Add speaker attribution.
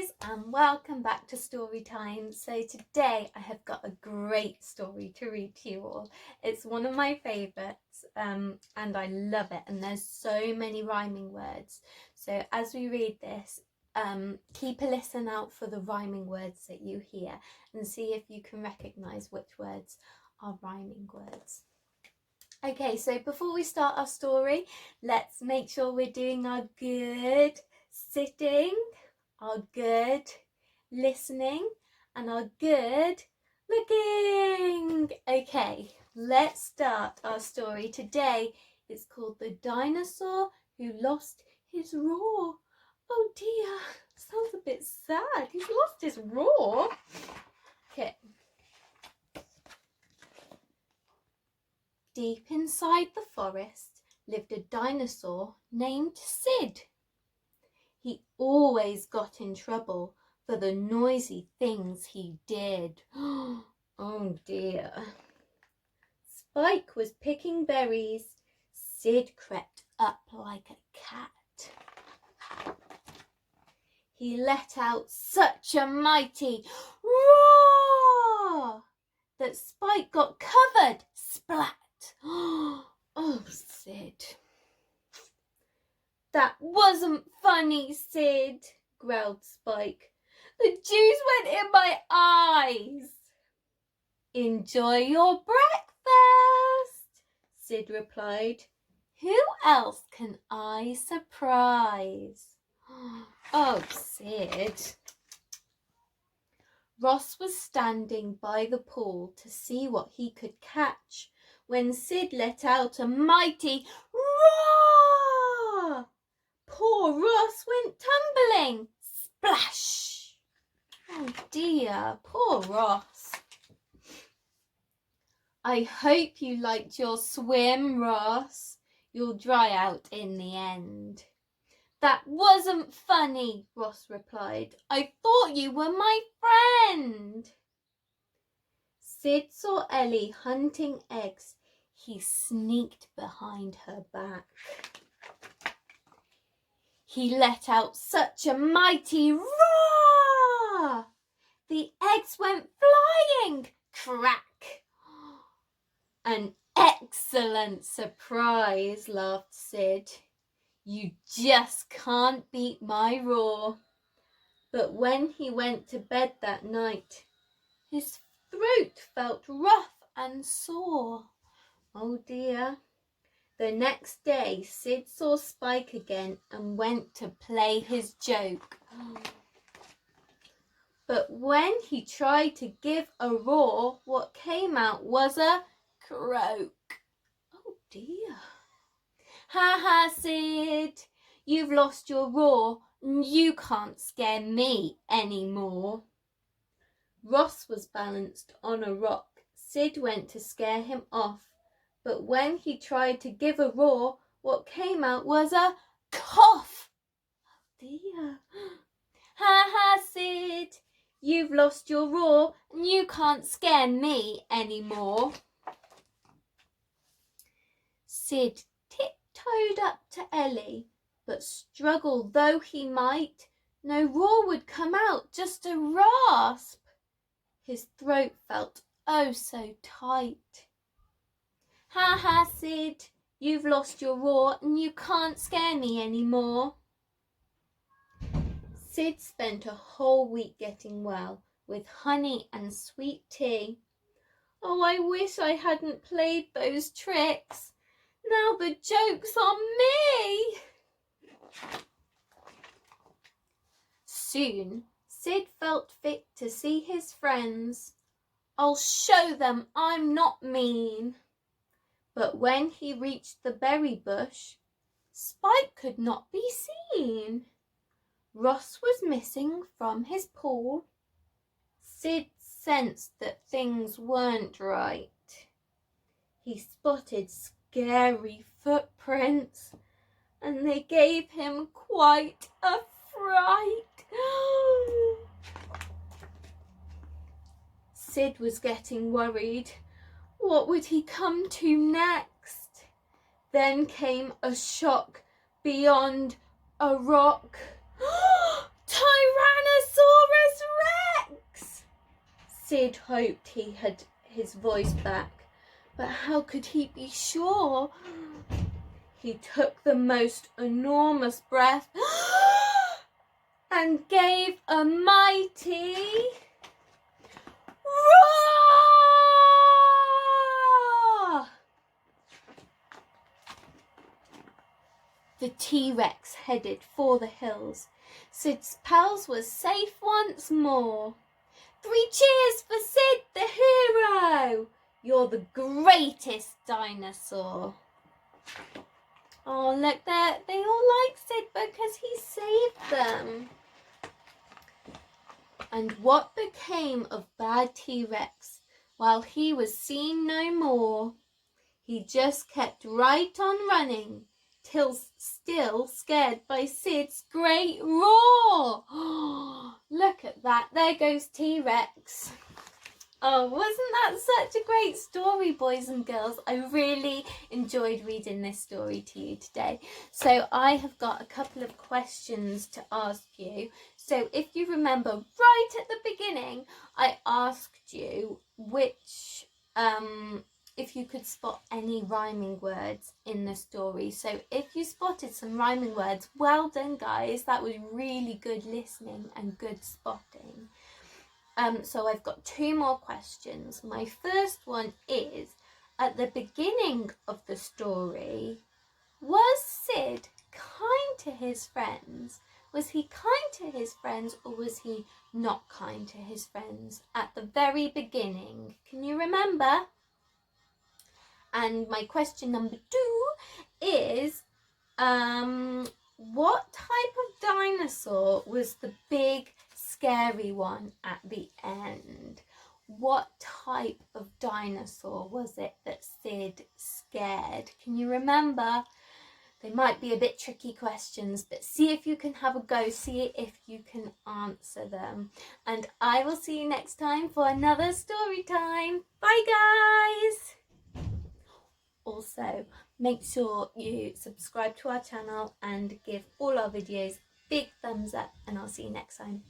Speaker 1: guys, and welcome back to Story Time. So today I have got a great story to read to you all. It's one of my favourites and I love it, and there's so many rhyming words. So as we read this, keep a listen out for the rhyming words that you hear and see if you can recognise which words are rhyming words. Okay, so before we start our story, let's make sure we're doing our good sitting, our good listening, and our good looking. Okay, let's start our story. Today it's called The Dinosaur Who Lost His Roar. Oh dear, sounds a bit sad. He's lost his roar. Okay. Deep inside the forest lived a dinosaur named Sid. He always got in trouble for the noisy things he did. Oh dear. Spike was picking berries. Sid crept up like a cat. He let out such a mighty roar that Spike got covered, splat. Oh, Sid. That wasn't funny, Sid, growled Spike. The juice went in my eyes. Enjoy your breakfast, Sid replied. Who else can I surprise? Oh, Sid. Ross was standing by the pool to see what he could catch when Sid let out a mighty roar. Poor Ross went tumbling. Splash! Oh dear, poor Ross. I hope you liked your swim, Ross. You'll dry out in the end. That wasn't funny, Ross replied. I thought you were my friend. Sid saw Ellie hunting eggs. He sneaked behind her back. He let out such a mighty roar. The eggs went flying. Crack. An excellent surprise, laughed Sid. You just can't beat my roar. But when he went to bed that night, his throat felt rough and sore. Oh dear. The next day, Sid saw Spike again and went to play his joke. But when he tried to give a roar, what came out was a croak. Oh dear. Ha ha, Sid. You've lost your roar and you can't scare me anymore. Ross was balanced on a rock. Sid went to scare him off. But when he tried to give a roar, what came out was a cough. Oh dear. Ha ha, Sid. You've lost your roar and you can't scare me anymore. Sid tiptoed up to Ellie, but struggle though he might, no roar would come out, just a rasp. His throat felt oh so tight. Ha ha, Sid, you've lost your roar and you can't scare me anymore. Sid spent a whole week getting well with honey and sweet tea. Oh, I wish I hadn't played those tricks. Now the joke's on me. Soon, Sid felt fit to see his friends. I'll show them I'm not mean. But when he reached the berry bush, Spike could not be seen. Ross was missing from his pool. Sid sensed that things weren't right. He spotted scary footprints, and they gave him quite a fright. Sid was getting worried. What would he come to next? Then came a shock beyond a rock. Tyrannosaurus! Sid hoped he had his voice back, but how could he be sure? He took the most enormous breath and gave a mighty roar! The T-Rex headed for the hills. Sid's pals were safe once more. 3 cheers for Sid the hero! You're the greatest dinosaur. Oh, look, they all like Sid because he saved them. And what became of bad T-Rex while he was seen no more? He just kept right on running, till still scared by Sid's great roar. Look at that, there goes T-Rex. Oh, wasn't that such a great story, boys and girls? I really enjoyed reading this story to you today. So I have got a couple of questions to ask you. So if you remember right at the beginning, I asked you which, if you could spot any rhyming words in the story. So if you spotted some rhyming words, well done, guys. That was really good listening and good spotting. So I've got 2 more questions. My first one is, at the beginning of the story, was Sid kind to his friends? Was he kind to his friends, or was he not kind to his friends at the very beginning? Can you remember? And my question number 2 is, what type of dinosaur was the big scary one at the end? What type of dinosaur was it that Sid scared? Can you remember? They might be a bit tricky questions, but see if you can have a go, see if you can answer them. And I will see you next time for another story time. Bye, guys! Also, make sure you subscribe to our channel and give all our videos a big thumbs up, and I'll see you next time.